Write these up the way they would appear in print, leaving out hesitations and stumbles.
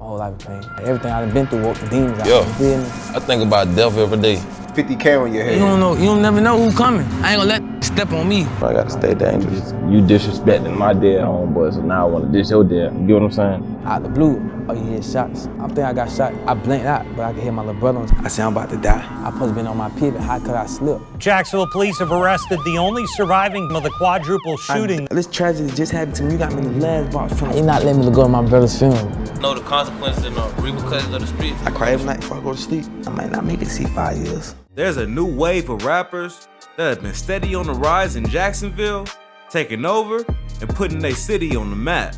My whole life of pain. Everything I've been through, woke the demons out. I think about death every day. 50K on your head. You don't know, you don't never know who's coming. I ain't gonna let step on me. I gotta stay dangerous. You disrespecting my dead homeboy, so now I wanna diss your dad. You get what I'm saying? Out the blue, oh, you hear shots. I think I got shot. I blinked out, but I could hear my little brother. I said, I'm about to die. I supposed to been on my pivot. How could I slip? Jacksonville police have arrested the only surviving of the quadruple shooting. This tragedy just happened to me. You got me in the last box. You're not letting me go to my brother's funeral. Know the consequences and the repercussions of the streets. I cry every night before I go to sleep. I might not make it to see 5 years. There's a new wave of rappers that have been steady on the rise in Jacksonville, taking over and putting their city on the map.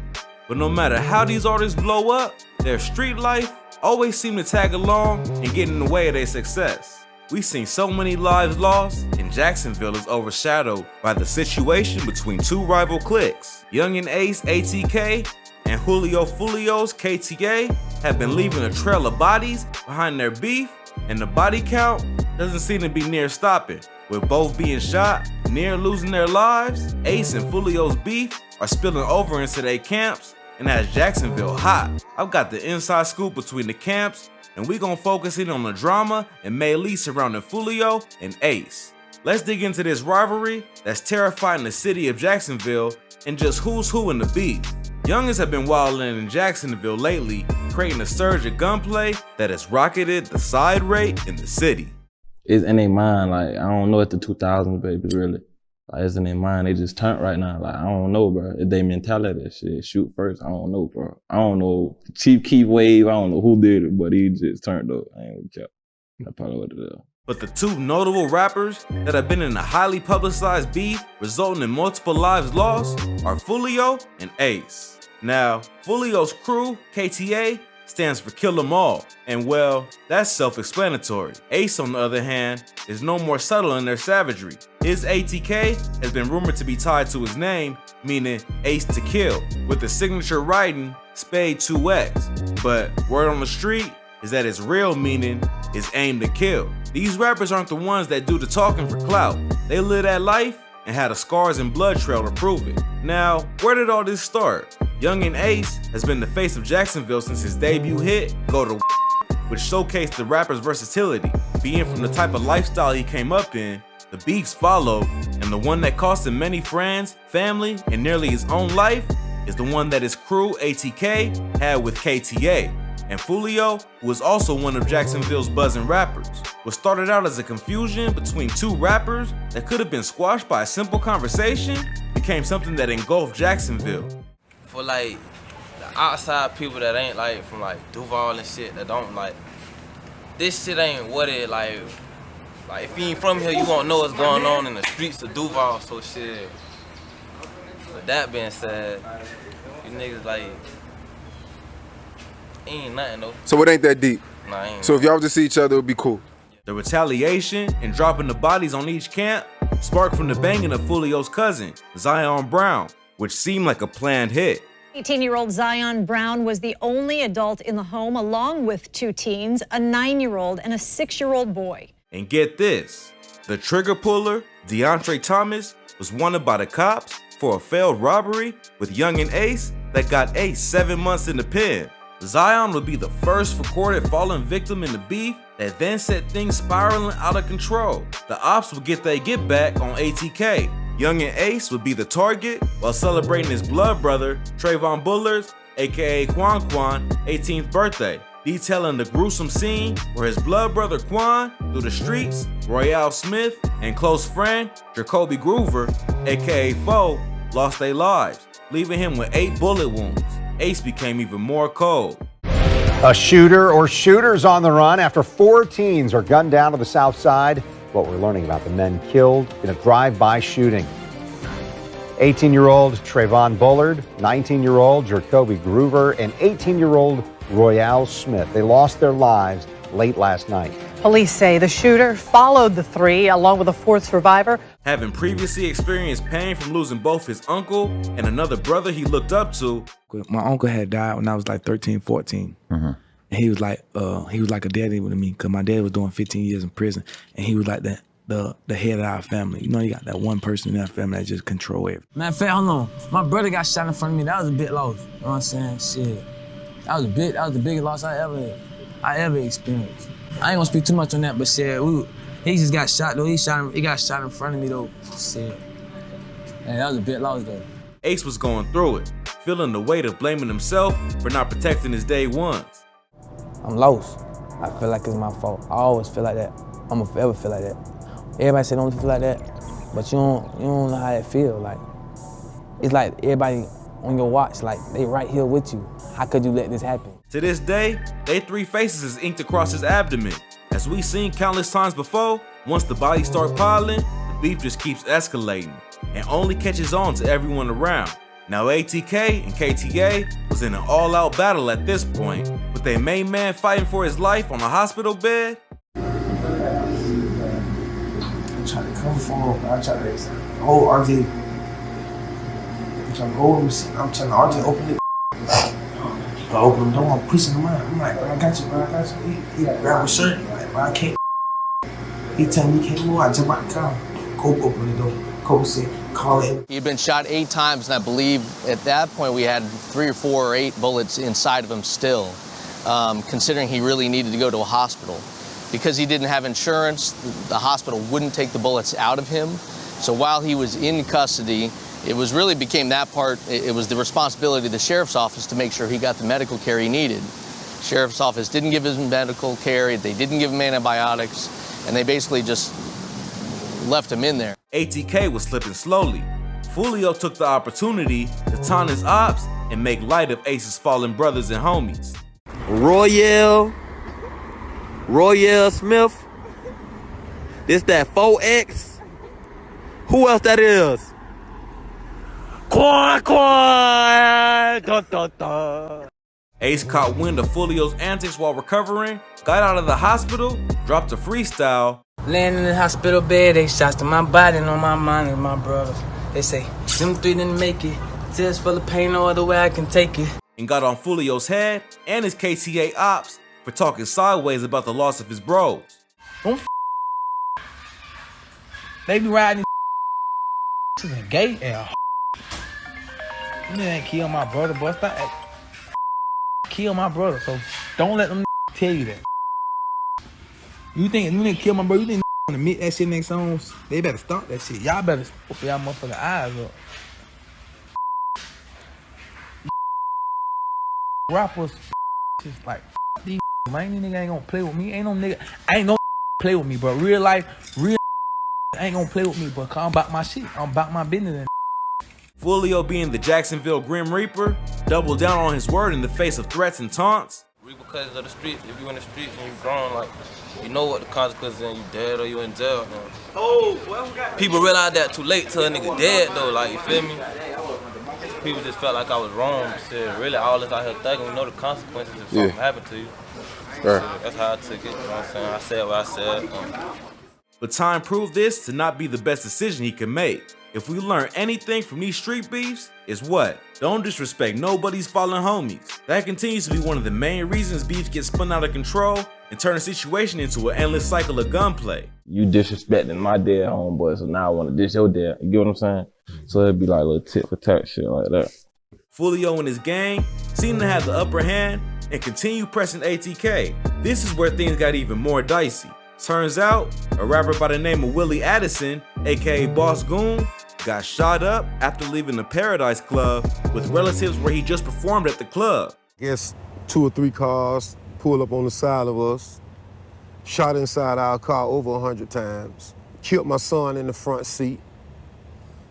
But no matter how these artists blow up, their street life always seem to tag along and get in the way of their success. We've seen so many lives lost, and Jacksonville is overshadowed by the situation between two rival cliques. Yungeen Ace ATK and Julio Foolio's KTA have been leaving a trail of bodies behind their beef, and the body count doesn't seem to be near stopping. With both being shot, near losing their lives, Ace and Foolio's beef are spilling over into their camps and has Jacksonville hot. I've got the inside scoop between the camps, and we gon' focus in on the drama and melee surrounding Foolio and Ace. Let's dig into this rivalry that's terrifying the city of Jacksonville and just who's who in the beef. Youngins have been wildin' in Jacksonville lately, creating a surge of gunplay that has rocketed the side rate in the city. It's in their mind, like, I don't know at the 2000s, baby, really. Like, it's in their mind, they just turned right now. Like, I don't know, bro. It's their mentality, shit. Shoot first, I don't know, bro. I don't know. Chief Keef wave, I don't know who did it, but he just turned up. I ain't gonna cap. That's probably what it is. But the two notable rappers that have been in a highly publicized beef resulting in multiple lives lost are Foolio and Ace. Now, Foolio's crew, KTA, stands for Kill 'Em All, and well, that's self-explanatory. Ace, on the other hand, is no more subtle in their savagery. His ATK has been rumored to be tied to his name, meaning Ace to Kill, with the signature writing Spade 2X. But word on the street is that its real meaning is Aim to Kill. These rappers aren't the ones that do the talking for clout. They live that life and had a scars and blood trail to prove it. Now, where did all this start? Yungeen Ace has been the face of Jacksonville since his debut hit, Go to which showcased the rapper's versatility. Being from the type of lifestyle he came up in, the beefs followed, and the one that cost him many friends, family, and nearly his own life is the one that his crew, ATK, had with KTA. And Foolio, who is also one of Jacksonville's buzzing rappers. What started out as a confusion between two rappers that could have been squashed by a simple conversation became something that engulfed Jacksonville. For like the outside people that ain't like from like Duval and shit, that don't like, this shit ain't what it like if you ain't from here, you won't know what's going on in the streets of Duval, so shit. With that being said, you niggas like, ain't nothing though. So it ain't that deep? Nah, ain't. So if y'all just see each other, it would be cool? The retaliation and dropping the bodies on each camp sparked from the banging of Foolio's cousin, Zion Brown, which seemed like a planned hit. 18-year-old Zion Brown was the only adult in the home, along with two teens, a 9-year-old and a 6-year-old boy. And get this, the trigger puller, DeAndre Thomas, was wanted by the cops for a failed robbery with Yungeen Ace that got Ace 7 months in the pen. Zion would be the first recorded fallen victim in the beef that then set things spiraling out of control. The ops would get their get back on ATK. Yungeen Ace would be the target while celebrating his blood brother, Trayvon Bullard's, aka Quan, 18th birthday, detailing the gruesome scene where his blood brother Quan, through the streets, Royale Smith, and close friend, Jacoby Groover, aka Foe, lost their lives, leaving him with 8 bullet wounds. Ace became even more cold. A shooter or shooters on the run after 4 teens are gunned down to the south side. What we're learning about the men killed in a drive-by shooting. 18-year-old Trayvon Bullard, 19-year-old Jacoby Groover, and 18-year-old Royale Smith. They lost their lives late last night. Police say the shooter followed the 3 along with a 4th survivor. Having previously experienced pain from losing both his uncle and another brother he looked up to. My uncle had died when I was like 13, 14. And he was like a daddy with me, because my dad was doing 15 years in prison, and he was like the head of our family. You know, you got that one person in that family that just control everything. Matter of fact, hold on. My brother got shot in front of me. That was a bit lost. You know what I'm saying? Shit. That was the biggest loss I ever experienced. I ain't gonna speak too much on that, but shit, he just got shot though. He got shot in front of me though. Shit. Man, that was a big loss though. Ace was going through it, feeling the weight of blaming himself for not protecting his day ones. I'm lost. I feel like it's my fault. I always feel like that. I'm gonna forever feel like that. Everybody say don't feel like that, but you don't know how that feel. Like, it's like everybody on your watch, like they right here with you. How could you let this happen? To this day, they 3 faces is inked across his abdomen. As we've seen countless times before, once the bodies start piling, the beef just keeps escalating and only catches on to everyone around. Now ATK and KTA was in an all-out battle at this point, with their main man fighting for his life on a hospital bed. I'm trying to come for him. I'm trying to hold RJ. I'm trying to hold him. I'm trying to RJ open it. I open the door, I'm pushing him out. I'm like, bro, I got you, bro, I got you. He grabbed my shirt. I'm like, bro, I can't. He tell me he can't move. I jump out the car. Cope opened the door. Cope said, call it. He had been shot 8 times, and I believe at that point we had 3 or 4 or 8 bullets inside of him still, considering he really needed to go to a hospital. Because he didn't have insurance, the hospital wouldn't take the bullets out of him. So while he was in custody, it was really became that part, it was the responsibility of the sheriff's office to make sure he got the medical care he needed. Sheriff's office didn't give him medical care, they didn't give him antibiotics, and they basically just left him in there. ATK was slipping slowly. Foolio took the opportunity to taunt his ops and make light of Ace's fallen brothers and homies. Royale Smith, this that 4X. Who else that is? Quan, dun, dun, dun. Ace caught wind of Foolio's antics while recovering, got out of the hospital, dropped a freestyle. Laying in the hospital bed, they shots to my body and on my mind and my brothers. They say, them 3 didn't make it. Tears full of pain, no other way I can take it. And got on Foolio's head and his KTA ops for talking sideways about the loss of his bros. Don't they be riding to the gate and you ain't kill my brother, boy. Stop kill my brother, so don't let them tell you that. You think you didn't kill my brother, you think want to admit that shit next song? They better stop that shit. Y'all better open y'all motherfucking eyes up. Rappers just like these man, these nigga ain't gonna play with me. Ain't no nigga, ain't no play with me, bro. Real life, ain't gonna play with me, but I'm about my shit. I'm about my business. Foolio, being the Jacksonville Grim Reaper, doubled down on his word in the face of threats and taunts. Because of the streets, if you in the streets and you grown, like, you know what the consequences are, you dead or you in jail. People realize that too late till a nigga dead though, like, you feel me? People just felt like I was wrong. Said, really, all this out here thugging, we know the consequences if something happened to you. Right. So that's how I took it, you know what I'm saying? I said what I said. But time proved this to not be the best decision he could make. If we learn anything from these street beefs, it's what? Don't disrespect nobody's fallen homies. That continues to be one of the main reasons beef gets spun out of control and turn a situation into an endless cycle of gunplay. You disrespecting my dead homeboy, so now I want to dish your dad. You get what I'm saying? So it'd be like a little tit for tat shit like that. Foolio and his gang seem to have the upper hand and continue pressing ATK. This is where things got even more dicey. Turns out, a rapper by the name of Willie Addison, aka Boss Goon, got shot up after leaving the Paradise Club with relatives where he just performed at the club. Guess 2 or 3 cars pulled up on the side of us, shot inside our car over 100 times, killed my son in the front seat,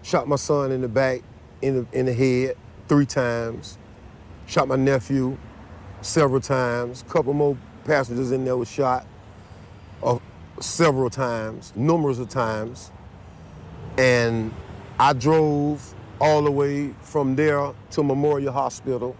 shot my son in the back, in the head 3 times, shot my nephew several times, couple more passengers in there were shot several times, numerous of times, and I drove all the way from there to Memorial Hospital,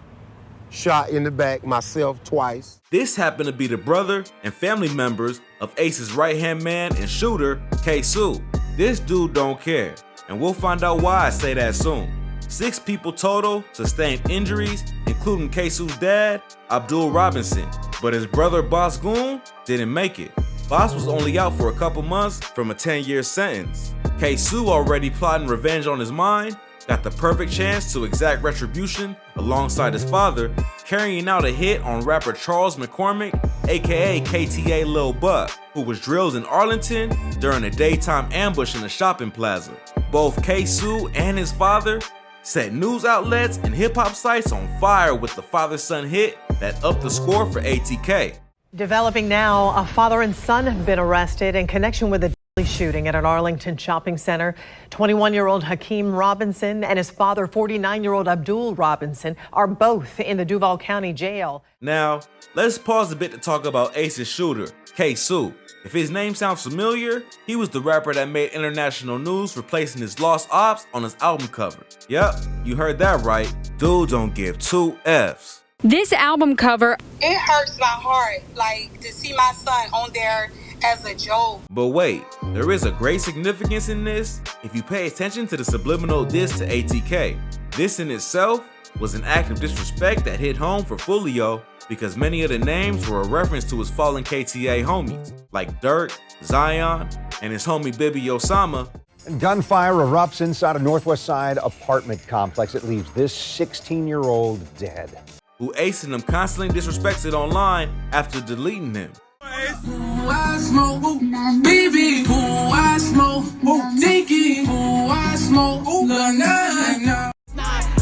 shot in the back myself twice. This happened to be the brother and family members of Ace's right-hand man and shooter, K-Su. This dude don't care, and we'll find out why I say that soon. 6 people total sustained injuries, including K-Su's dad, Abdul Robinson, but his brother Boss Goon didn't make it. Boss was only out for a couple months from a 10-year sentence. K-Su, already plotting revenge on his mind, got the perfect chance to exact retribution alongside his father carrying out a hit on rapper Charles McCormick, aka KTA Lil Buck, who was drilled in Arlington during a daytime ambush in a shopping plaza. Both K-Su and his father set news outlets and hip-hop sites on fire with the father-son hit that upped the score for ATK. Developing now, a father and son have been arrested in connection with a deadly shooting at an Arlington shopping center. 21-year-old Hakeem Robinson and his father, 49-year-old Abdul Robinson, are both in the Duval County Jail. Now, let's pause a bit to talk about Ace's shooter, K-Su. If his name sounds familiar, he was the rapper that made international news for placing his Lost Ops on his album cover. Yep, you heard that right. Dude don't give two Fs. This album cover, it hurts my heart, like, to see my son on there as a joke. But wait, there is a great significance in this if you pay attention to the subliminal diss to ATK. This in itself was an act of disrespect that hit home for Foolio because many of the names were a reference to his fallen KTA homies, like Dirk, Zion, and his homie Bibi Osama. Gunfire erupts inside a Northwest Side apartment complex. It leaves this 16-year-old dead. Who Ace and them constantly disrespected online after deleting him. I smoke, baby, I smoke, Nikki, I smoke,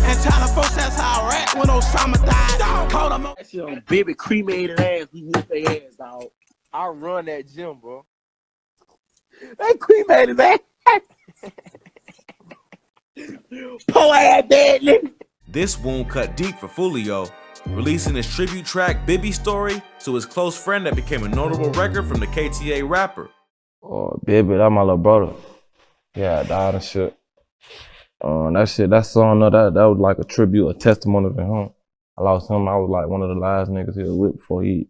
and tell the folks that's how I rap when Osama died. Call them up. That's your baby cremated ass. We whoop their ass, dog. I run that gym, bro. They cremated ass. Poor ass dead nigga. This wound cut deep for Foolio, releasing his tribute track Bibi Story to his close friend that became a notable record from the KTA rapper. Oh, Bibi, that's my little brother. Yeah, died and shit. That song, that was like a tribute, a testimony to him. I lost him, I was like one of the last niggas he was with before he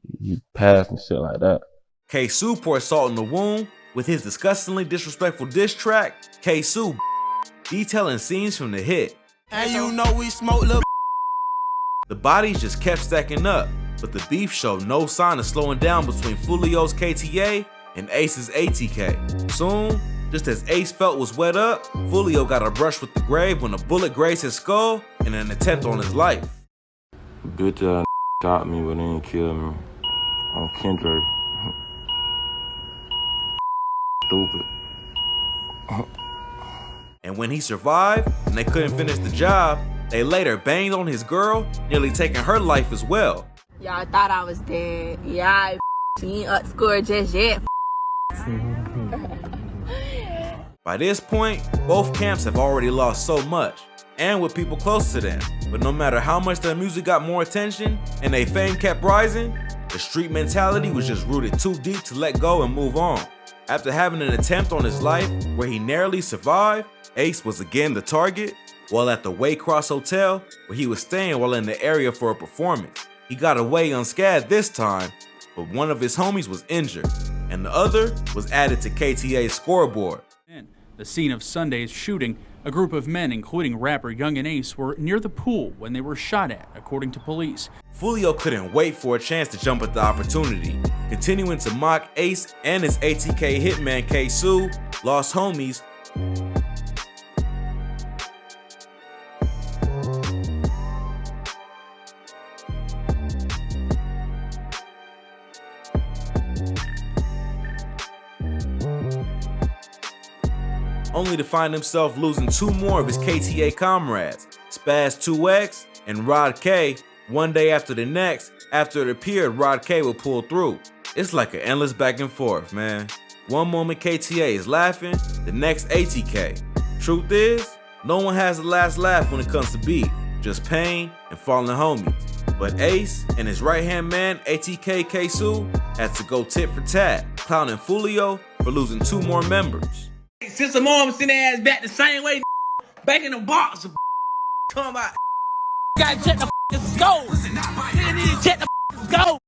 passed and shit like that. K-Su poured salt in the wound with his disgustingly disrespectful diss track, K-Su, detailing scenes from the hit. And you know we smoke little. The bodies just kept stacking up, but the beef showed no sign of slowing down between Foolio's KTA and Ace's ATK. Soon, just as Ace felt was wet up, Foolio got a brush with the grave when a bullet grazed his skull in an attempt on his life. Bitch ass shot me, but they didn't kill me. On Kendrick. Stupid. And when he survived and they couldn't finish the job, they later banged on his girl, nearly taking her life as well. Y'all thought I was dead. Yeah, she ain't up score just yet. By this point, both camps have already lost so much, and with people close to them. But no matter how much their music got more attention and their fame kept rising, the street mentality was just rooted too deep to let go and move on. After having an attempt on his life where he narrowly survived, Ace was again the target, while at the Waycross Hotel, where he was staying while in the area for a performance. He got away unscathed this time, but one of his homies was injured, and the other was added to KTA's scoreboard. The scene of Sunday's shooting, a group of men, including rapper Yungeen Ace, were near the pool when they were shot at, according to police. Foolio couldn't wait for a chance to jump at the opportunity, continuing to mock Ace and his ATK hitman K-Su, lost homies. Only to find himself losing two more of his KTA comrades, Spaz 2X and Rod K, one day after the next, after it appeared Rod K would pull through. It's like an endless back and forth, man. One moment KTA is laughing, the next ATK. Truth is, no one has the last laugh when it comes to beef, just pain and fallen homies. But Ace and his right-hand man, ATK K-Su, had to go tit for tat, clowning Foolio for losing two more members. Since the mom sent their ass back the same way, back in the box. Talking about, gotta check the scope. Check the scope.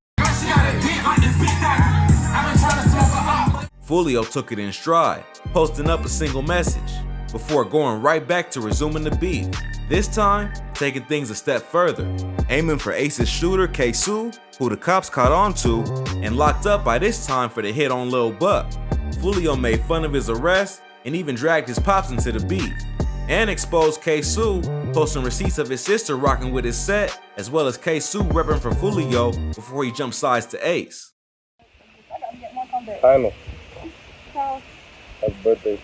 Foolio took it in stride, posting up a single message, before going right back to resuming the beef. This time, taking things a step further, aiming for Ace's shooter K-Su, who the cops caught on to, and locked up by this time for the hit on Lil Buck. Foolio made fun of his arrest and even dragged his pops into the beef. and exposed K-Su, posting receipts of his sister rocking with his set, as well as K-Su repping for Foolio before he jumped sides to Ace. I know. Happy birthday.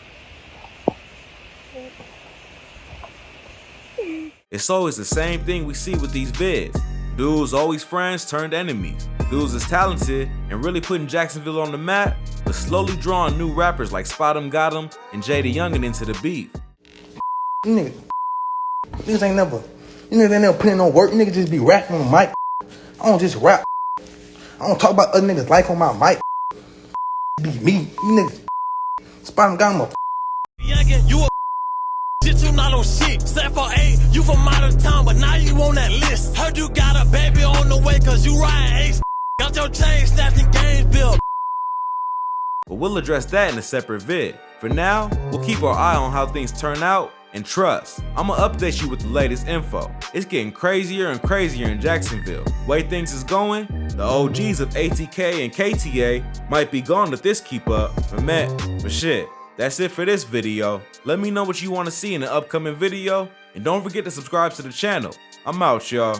It's always the same thing we see with these vids. Dudes always friends turned enemies. Dudes is talented and really putting Jacksonville on the map, but slowly drawing new rappers like Spot 'em Got 'em and Yungeen into the beef. Niggas ain't never, ain't never put in no work. Niggas just be rapping on the mic. I don't just rap. I don't talk about other niggas' life on my mic. Be me. You niggas. Spot 'em Got 'em a You a shit, you not on shit. Set for A, you from out of town, but now you on that list. Heard you got a baby on the way, cause you riding Ace. Got your chain snapped in Gainesville. But we'll address that in a separate vid. For now, we'll keep our eye on how things turn out, and trust, I'ma update you with the latest info. It's getting crazier and crazier in Jacksonville. Way things is going, the OGs of ATK and KTA might be gone if this keep up, but shit, that's it for this video. Let me know what you want to see in the upcoming video, and don't forget to subscribe to the channel. I'm out, y'all.